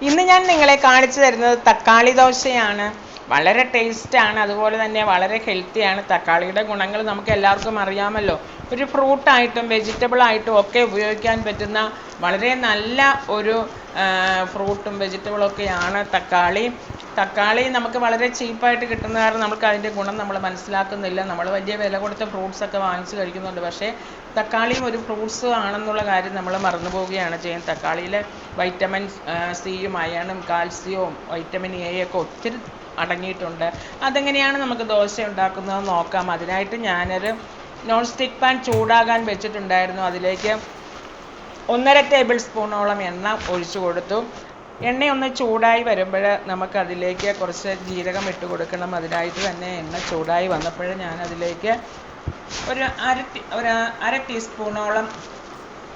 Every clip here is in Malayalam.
ഇന്ന് ഞാൻ നിങ്ങളെ കാണിച്ചു തരുന്നത് തക്കാളി ദോശയാണ്. വളരെ ടേസ്റ്റാണ്, അതുപോലെ തന്നെ വളരെ ഹെൽത്തിയാണ്. തക്കാളിയുടെ ഗുണങ്ങൾ നമുക്ക് എല്ലാവർക്കും അറിയാമല്ലോ. ഒരു ഫ്രൂട്ടായിട്ടും വെജിറ്റബിൾ ആയിട്ടും ഒക്കെ ഉപയോഗിക്കാൻ പറ്റുന്ന വളരെ നല്ല ഒരു ഫ്രൂട്ടും വെജിറ്റബിളൊക്കെയാണ് തക്കാളി. തക്കാളി നമുക്ക് വളരെ ചീപ്പായിട്ട് കിട്ടുന്ന കാരണം നമുക്ക് അതിൻ്റെ ഗുണം നമ്മൾ മനസ്സിലാക്കുന്നില്ല. നമ്മൾ വലിയ വില കൊടുത്ത ഫ്രൂട്ട്സൊക്കെ വാങ്ങിച്ച് കഴിക്കുന്നുണ്ട്. പക്ഷേ തക്കാളിയും ഒരു ഫ്രൂട്ട്സ് ആണെന്നുള്ള കാര്യം നമ്മൾ മറന്നു പോവുകയാണ് ചെയ്യുന്നത്. തക്കാളിയിൽ വൈറ്റമിൻ സിയും അയണും കാൽസ്യവും വൈറ്റമിൻ എ ഒക്കെ ഒത്തിരി അടങ്ങിയിട്ടുണ്ട്. അതെങ്ങനെയാണ് നമുക്ക് ദോശ ഉണ്ടാക്കുന്നത് നോക്കാം. അതിനായിട്ട് ഞാനൊരു നോൺ സ്റ്റിക്ക് പാൻ ചൂടാകാൻ വെച്ചിട്ടുണ്ടായിരുന്നു. അതിലേക്ക് 1.5 ടേബിൾ സ്പൂണോളം എണ്ണ ഒഴിച്ചു കൊടുത്തു. എണ്ണ ഒന്ന് ചൂടായി വരുമ്പോൾ നമുക്കതിലേക്ക് കുറച്ച് ജീരകം ഇട്ട് കൊടുക്കണം. അതിനായിട്ട് തന്നെ എണ്ണ ചൂടായി വന്നപ്പോൾ ഞാനതിലേക്ക് ഒരു അര ടീസ്പൂണോളം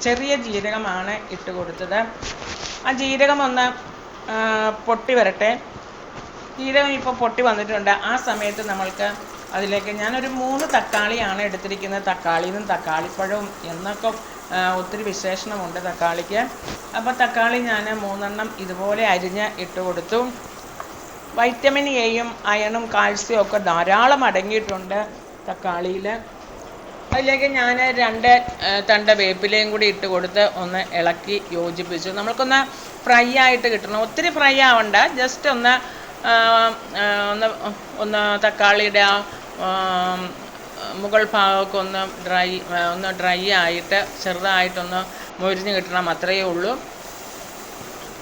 ചെറിയ ജീരകമാണ് ഇട്ട് കൊടുത്തത്. ആ ജീരകം ഒന്ന് പൊട്ടി വരട്ടെ. ജീരകം ഇപ്പോൾ പൊട്ടി വന്നിട്ടുണ്ട്. ആ സമയത്ത് നമ്മൾക്ക് അതിലേക്ക് ഞാനൊരു 3 തക്കാളിയാണ് എടുത്തിരിക്കുന്നത്. തക്കാളിയും തക്കാളിപ്പഴവും എന്നൊക്കെ ഒത്തിരി വിശേഷണമുണ്ട് തക്കാളിക്ക്. അപ്പോൾ തക്കാളി ഞാൻ 3 എണ്ണം ഇതുപോലെ അരിഞ്ഞ് ഇട്ട് കൊടുത്തു. വൈറ്റമിൻ എയും അയണും കാൽസ്യവും ഒക്കെ ധാരാളം അടങ്ങിയിട്ടുണ്ട് തക്കാളിയിൽ. അതിലേക്ക് ഞാൻ 2 തണ്ട് വേപ്പിലയും കൂടി ഇട്ട് കൊടുത്ത് ഒന്ന് ഇളക്കി യോജിപ്പിച്ചു. നമ്മൾക്കൊന്ന് ഫ്രൈ ആയിട്ട് കിട്ടണം. ഒത്തിരി ഫ്രൈ ആവണ്ട, ജസ്റ്റ് ഒന്ന് തക്കാളിയുടെ ആ മുകൾ ഭാഗമൊക്കെ ഒന്ന് ഡ്രൈ ആയിട്ട് ചെറുതായിട്ടൊന്ന് മൊരിഞ്ഞ് കിട്ടണം, അത്രയേ ഉള്ളൂ.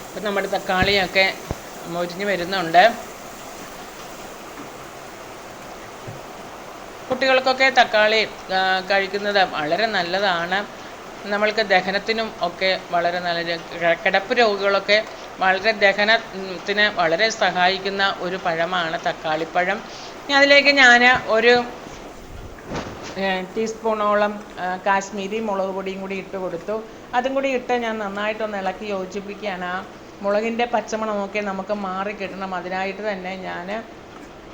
അപ്പം നമ്മുടെ തക്കാളിയൊക്കെ മൊരിഞ്ഞ് വരുന്നുണ്ട്. കുട്ടികൾക്കൊക്കെ തക്കാളി കഴിക്കുന്നത് വളരെ നല്ലതാണ്. നമ്മൾക്ക് ദഹനത്തിനും ഒക്കെ വളരെ നല്ല, കിടപ്പ് രോഗികളൊക്കെ വളരെ ദഹനത്തിന് വളരെ സഹായിക്കുന്ന ഒരു പഴമാണ് തക്കാളിപ്പഴം. അതിലേക്ക് ഞാൻ ഒരു ടീസ്പൂണോളം കാശ്മീരി മുളക് പൊടിയും കൂടി ഇട്ട് കൊടുത്തു. അതും കൂടി ഇട്ട് ഞാൻ നന്നായിട്ടൊന്ന് ഇളക്കി യോജിപ്പിക്കുകയാണ്. ആ മുളകിൻ്റെ പച്ചമണമൊക്കെ നമുക്ക് മാറി കിട്ടണം. അതിനായിട്ട് തന്നെ ഞാൻ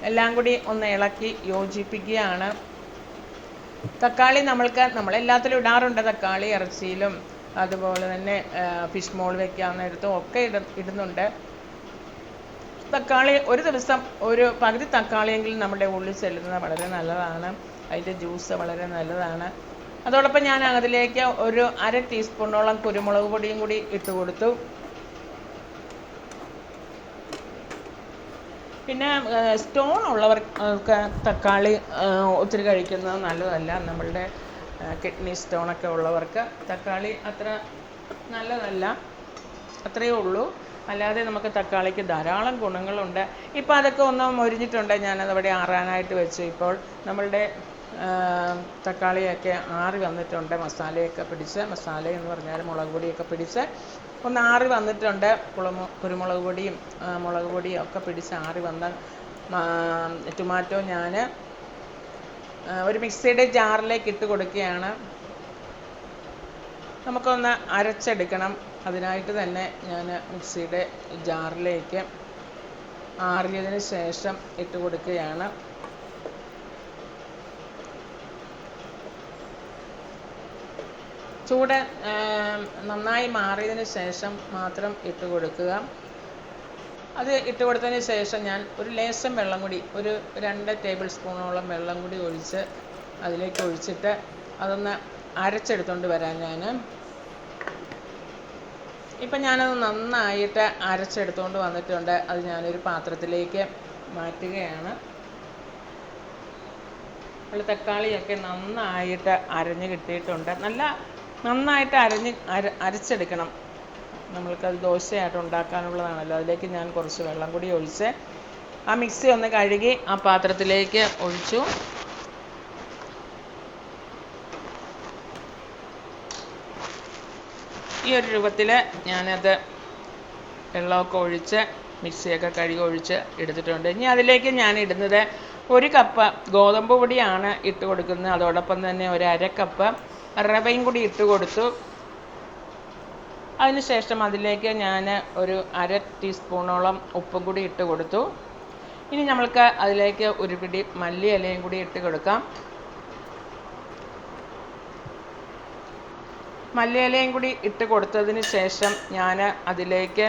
എല്ലാം കൂടി ഒന്ന് ഇളക്കി യോജിപ്പിക്കുകയാണ്. തക്കാളി നമ്മളെല്ലാത്തിലും ഇടാറുണ്ട്. തക്കാളി ഇറച്ചിയിലും അതുപോലെ തന്നെ ഫിഷ് മോൾ വെക്കാവുന്നിടത്തും ഒക്കെ ഇടുന്നുണ്ട്. തക്കാളി ഒരു ദിവസം ഒരു പകുതി തക്കാളിയെങ്കിലും നമ്മുടെ ഉള്ളിൽ ചെല്ലുന്നത് വളരെ നല്ലതാണ്. അതിൻ്റെ ജ്യൂസ് വളരെ നല്ലതാണ്. അതോടൊപ്പം ഞാൻ അതിലേക്ക് ഒരു അര ടീസ്പൂണോളം കുരുമുളക് പൊടിയും കൂടി ഇട്ട് കൊടുത്തു. പിന്നെ സ്റ്റോൺ ഉള്ളവർക്ക് തക്കാളി ഒത്തിരി കഴിക്കുന്നത് നല്ലതല്ല. നമ്മളുടെ കിഡ്നി സ്റ്റോണൊക്കെ ഉള്ളവർക്ക് തക്കാളി അത്ര നല്ലതല്ല, അത്രയേ ഉള്ളൂ. അല്ലാതെ നമുക്ക് തക്കാളിക്ക് ധാരാളം ഗുണങ്ങളുണ്ട്. ഇപ്പോൾ അതൊക്കെ ഒന്ന് മൊരിഞ്ഞിട്ടുണ്ട്. ഞാനതവിടെ ആറാനായിട്ട് വെച്ചു. ഇപ്പോൾ നമ്മളുടെ തക്കാളിയൊക്കെ ആറി വന്നിട്ടുണ്ട്. മസാലയൊക്കെ പിടിച്ച്, മസാല എന്ന് പറഞ്ഞാൽ മുളക് പൊടിയൊക്കെ പിടിച്ച് ഒന്ന് ആറി വന്നിട്ടുണ്ട്. കുരുമുളക് പൊടിയും മുളക് പൊടിയും ഒക്കെ പിടിച്ച് ആറി വന്ന ടൊമാറ്റോ ഞാൻ ഒരു മിക്സിയുടെ ജാറിലേക്ക് ഇട്ട് കൊടുക്കുകയാണ്. നമുക്കൊന്ന് അരച്ചെടുക്കണം. അതിനായിട്ട് തന്നെ ഞാൻ മിക്സിയുടെ ജാറിലേക്ക് ആറിയതിന് ശേഷം ഇട്ട് കൊടുക്കുകയാണ്. ചൂട് നന്നായി മാറിയതിന് ശേഷം മാത്രം ഇട്ട് കൊടുക്കുക. അത് ഇട്ട് കൊടുത്തതിന് ശേഷം ഞാൻ ഒരു ലേശം വെള്ളം കൂടി, ഒരു 2 ടേബിൾ സ്പൂണോളം വെള്ളം കൂടി അതിലേക്ക് ഒഴിച്ചിട്ട് അതൊന്ന് അരച്ചെടുത്തുകൊണ്ട് വരാം. ഇപ്പം ഞാനത് നന്നായിട്ട് അരച്ചെടുത്തുകൊണ്ട് വന്നിട്ടുണ്ട്. അത് ഞാനൊരു പാത്രത്തിലേക്ക് മാറ്റുകയാണ്. തക്കാളിയൊക്കെ നന്നായിട്ട് അരഞ്ഞ് കിട്ടിയിട്ടുണ്ട്. നന്നായിട്ട് അരച്ചെടുക്കണം. നമ്മൾക്കത് ദോശയായിട്ട് ഉണ്ടാക്കാനുള്ളതാണല്ലോ. അതിലേക്ക് ഞാൻ കുറച്ച് വെള്ളം കൂടി ഒഴിച്ച് ആ മിക്സി ഒന്ന് കഴുകി ആ പാത്രത്തിലേക്ക് ഒഴിച്ചു. ഈ ഒരു രൂപത്തിൽ ഞാനത് വെള്ളമൊക്കെ ഒഴിച്ച് മിക്സിയൊക്കെ കഴുകി ഒഴിച്ച് എടുത്തിട്ടുണ്ട്. ഇനി അതിലേക്ക് ഞാൻ ഇടുന്നത് 1 കപ്പ് ഗോതമ്പ് പൊടിയാണ് ഇട്ട് കൊടുക്കുന്നത്. അതോടൊപ്പം തന്നെ ഒരു അര കപ്പ് റവയും കൂടി ഇട്ട് കൊടുത്തു. അതിനുശേഷം അതിലേക്ക് ഞാൻ ഒരു അര ടീസ്പൂണോളം ഉപ്പും കൂടി ഇട്ട് കൊടുത്തു. ഇനി നമ്മൾക്ക് അതിലേക്ക് ഒരു പിടി മല്ലിയിലയും കൂടി ഇട്ട് കൊടുക്കാം. മല്ലിയിലയും കൂടി ഇട്ട് കൊടുത്തതിന് ശേഷം ഞാൻ അതിലേക്ക്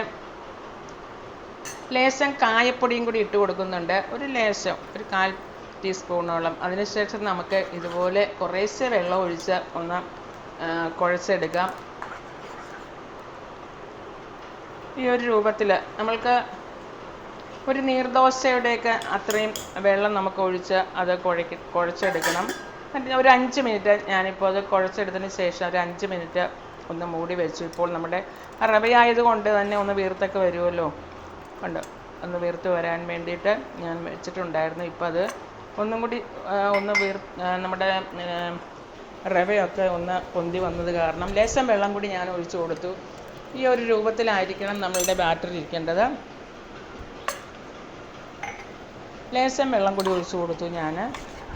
ലേശം കായപ്പൊടിയും കൂടി ഇട്ട് കൊടുക്കുന്നുണ്ട്, ഒരു ലേശം, ഒരു 1/4 ടീസ്പൂണോളം. അതിനുശേഷം നമുക്ക് ഇതുപോലെ കുറേശ്ശെ വെള്ളം ഒഴിച്ച് ഒന്ന് കുഴച്ചെടുക്കാം. ഈ ഒരു രൂപത്തിൽ നമ്മൾക്ക് ഒരു നീർദോശയുടെയൊക്കെ അത്രയും വെള്ളം നമുക്ക് ഒഴിച്ച് അത് കുഴച്ചെടുക്കണം. ഒരു 5 മിനിറ്റ് ഞാനിപ്പോൾ അത് കുഴച്ചെടുത്തതിന് ശേഷം ഒരു 5 മിനിറ്റ് ഒന്ന് മൂടി വെച്ചു. ഇപ്പോൾ നമ്മുടെ റവയായതുകൊണ്ട് തന്നെ ഒന്ന് വീർത്തൊക്കെ വരുമല്ലോ, ഉണ്ട്, ഒന്ന് വീർത്ത് വരാൻ വേണ്ടിയിട്ട് ഞാൻ വെച്ചിട്ടുണ്ടായിരുന്നു. ഇപ്പോൾ അത് ഒന്നും കൂടി നമ്മുടെ റവയൊക്കെ ഒന്ന് പൊന്തി വന്നത് കാരണം ലേശം വെള്ളം കൂടി ഞാൻ ഒഴിച്ചു കൊടുത്തു. ഈ ഒരു രൂപത്തിലായിരിക്കണം നമ്മളുടെ ബാറ്റർ ഇരിക്കേണ്ടത്. ലേശം വെള്ളം കൂടി ഒഴിച്ചു കൊടുത്തു ഞാൻ.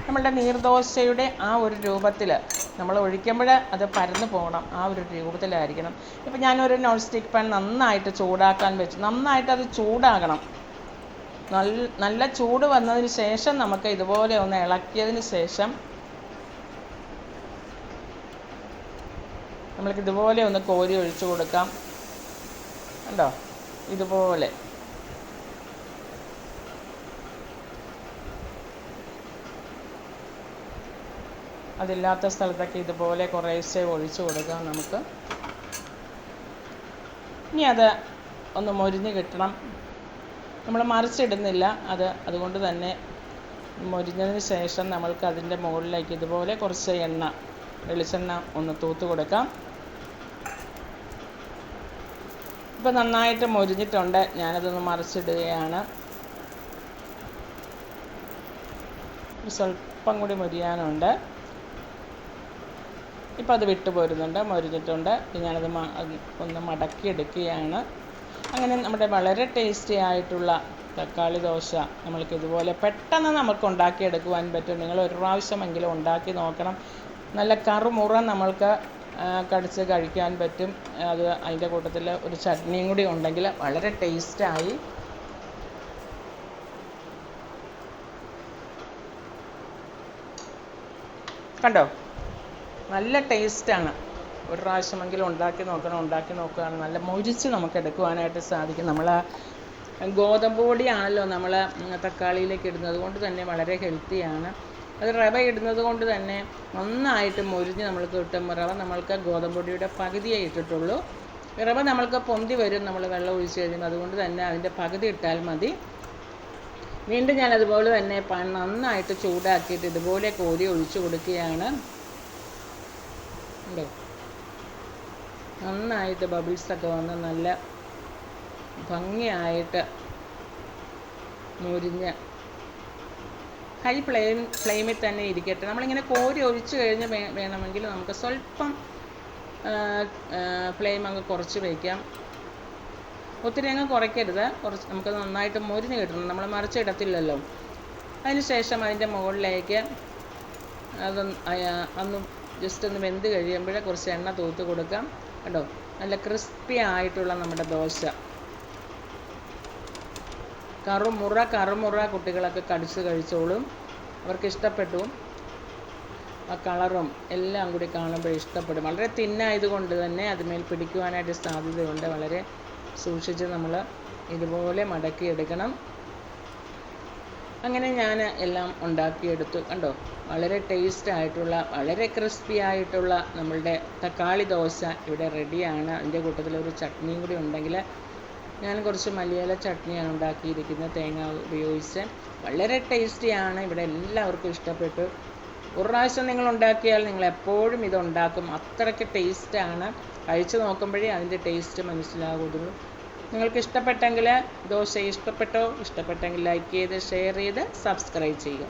നമ്മളുടെ നീർദോശയുടെ ആ ഒരു രൂപത്തിൽ നമ്മൾ ഒഴിക്കുമ്പോൾ അത് പരന്ന് പോകണം, ആ ഒരു രൂപത്തിലായിരിക്കണം. ഇപ്പം ഞാനൊരു നോൺ സ്റ്റിക്ക് പാൻ നന്നായിട്ട് ചൂടാക്കാൻ വെച്ചു. നന്നായിട്ട് അത് ചൂടാകണം. നല്ല ചൂട് വന്നതിന് ശേഷം നമുക്ക് ഇതുപോലെ ഒന്ന് ഇളക്കിയതിന് ശേഷം നമ്മൾക്ക് ഇതുപോലെ ഒന്ന് കോരി ഒഴിച്ചു കൊടുക്കാം. കണ്ടോ, ഇതുപോലെ. അതില്ലാത്ത സ്ഥലത്തൊക്കെ ഇതുപോലെ കുറേശ്ശെ ഒഴിച്ചു കൊടുക്കാം നമുക്ക്. ഇനി അത് ഒന്ന് മൊരിഞ്ഞ് കിട്ടണം. നമ്മൾ മറിച്ചിടുന്നില്ല, അതുകൊണ്ട് തന്നെ മൊരിഞ്ഞതിന് ശേഷം നമ്മൾക്ക് അതിൻ്റെ മുകളിലേക്ക് ഇതുപോലെ കുറച്ച് വെളിച്ചെണ്ണ ഒന്ന് തൂത്ത് കൊടുക്കാം. ഇപ്പം നന്നായിട്ട് മൊരിഞ്ഞിട്ടുണ്ട്. ഞാനതൊന്ന് മറിച്ചിടുകയാണ്. സ്വല്പം കൂടി മൊരിയാനുണ്ട്. ഇപ്പം അത് വിട്ടു പോരുന്നുണ്ട്, മൊരിഞ്ഞിട്ടുണ്ട്. ഞാനത് ഒന്ന് മടക്കിയെടുക്കുകയാണ്. അങ്ങനെ നമ്മുടെ വളരെ ടേസ്റ്റി ആയിട്ടുള്ള തക്കാളി ദോശ നമ്മൾക്ക് ഇതുപോലെ പെട്ടെന്ന് നമുക്ക് ഉണ്ടാക്കിയെടുക്കുവാൻ പറ്റും. നിങ്ങൾ ഒരു പ്രാവശ്യമെങ്കിലും ഉണ്ടാക്കി നോക്കണം. നല്ല കറുമുറ നമ്മൾക്ക് കടിച്ച് കഴിക്കാൻ പറ്റും. അതിൻ്റെ കൂട്ടത്തിൽ ഒരു ചട്നിയും കൂടി ഉണ്ടെങ്കിൽ വളരെ ടേസ്റ്റായി. കണ്ടോ, നല്ല ടേസ്റ്റാണ്. ഒരു പ്രാവശ്യമെങ്കിലും ഉണ്ടാക്കി നോക്കുകയാണ്. നല്ല മൊരിച്ച് നമുക്ക് എടുക്കുവാനായിട്ട് സാധിക്കും. നമ്മൾ ഗോതമ്പ് പൊടിയാണല്ലോ നമ്മൾ തക്കാളിയിലേക്ക് ഇടുന്നത് കൊണ്ട് തന്നെ വളരെ ഹെൽത്തിയാണ്. അത് റവ ഇടുന്നത് കൊണ്ട് തന്നെ നന്നായിട്ട് മൊരിഞ്ഞ് നമ്മൾക്ക് കിട്ടും. റവ നമ്മൾക്ക് ഗോതമ്പ് പൊടിയുടെ പകുതിയേ ഇട്ടിട്ടുള്ളൂ. റവ നമ്മൾക്ക് പൊന്തി വരും നമ്മൾ വെള്ളം ഒഴിച്ച് കഴിയുമ്പോൾ. അതുകൊണ്ട് തന്നെ അതിൻ്റെ പകുതി ഇട്ടാൽ മതി. വീണ്ടും ഞാൻ അതുപോലെ തന്നെ നന്നായിട്ട് ചൂടാക്കിയിട്ട് ഇതുപോലെ കോരി ഒഴിച്ചു കൊടുക്കുകയാണ്. ഉണ്ടോ, നന്നായിട്ട് ബബിൾസൊക്കെ വന്ന് നല്ല ഭംഗിയായിട്ട് മുരിഞ്ഞ് ഹൈ ഫ്ലെയിമിൽ തന്നെ ഇരിക്കട്ടെ. നമ്മളിങ്ങനെ കോരി ഒഴിച്ച് കഴിഞ്ഞ് വേണമെങ്കിൽ നമുക്ക് സ്വല്പം ഫ്ലെയിം അങ്ങ് കുറച്ച് വയ്ക്കാം. ഒത്തിരി അങ്ങ് കുറയ്ക്കരുത്. കുറച്ച് നമുക്ക് നന്നായിട്ട് മൊരിഞ്ഞ് കിട്ടണം. നമ്മൾ മറിച്ചിടത്തില്ലല്ലോ. അതിന് ശേഷം അതിൻ്റെ മുകളിലേക്ക് ഒന്ന് ജസ്റ്റ് ഒന്ന് വെന്ത് കഴിയുമ്പോൾ കുറച്ച് എണ്ണ തൂത്ത് കൊടുക്കാം. കണ്ടോ, നല്ല ക്രിസ്പി ആയിട്ടുള്ള നമ്മുടെ ദോശ. കറുമുറ കുട്ടികളൊക്കെ കടിച്ച് കഴിച്ചോളും. അവർക്ക് ഇഷ്ടപ്പെട്ടു. ആ കളറും എല്ലാം കൂടി കാണുമ്പോൾ ഇഷ്ടപ്പെടും. വളരെ തിന്നായതുകൊണ്ട് തന്നെ അതുമേൽ പിടിക്കുവാനായിട്ട് സാധ്യതയുണ്ട്. വളരെ സൂക്ഷിച്ച് നമ്മൾ ഇതുപോലെ മടക്കിയെടുക്കണം. അങ്ങനെ ഞാൻ എല്ലാം ഉണ്ടാക്കിയെടുത്തു. കണ്ടോ, വളരെ ടേസ്റ്റ് ആയിട്ടുള്ള വളരെ ക്രിസ്പി ആയിട്ടുള്ള നമ്മളുടെ തക്കാളി ദോശ ഇവിടെ റെഡിയാണ്. അതിൻ്റെ കൂട്ടത്തിൽ ഒരു ചട്നിയും കൂടി ഉണ്ടെങ്കിൽ, ഞാൻ കുറച്ച് മല്ലിയില ചട്നിയാണ് ഉണ്ടാക്കിയിരിക്കുന്നത്, തേങ്ങ ഉപയോഗിച്ച്. വളരെ ടേസ്റ്റിയാണ്. ഇവിടെ എല്ലാവർക്കും ഇഷ്ടപ്പെട്ടു. ഒരു പ്രാവശ്യം നിങ്ങൾ ഉണ്ടാക്കിയാൽ നിങ്ങൾ എപ്പോഴും ഇത് ഉണ്ടാക്കും. അത്രയ്ക്ക് ടേസ്റ്റാണ്. കഴിച്ച് നോക്കുമ്പോഴേ അതിൻ്റെ ടേസ്റ്റ് മനസ്സിലാകുള്ളൂ. നിങ്ങൾക്ക് ഇഷ്ടപ്പെട്ടെങ്കിൽ ഇഷ്ടപ്പെട്ടെങ്കിൽ ലൈക്ക് ചെയ്ത് ഷെയർ ചെയ്ത് സബ്സ്ക്രൈബ് ചെയ്യുക.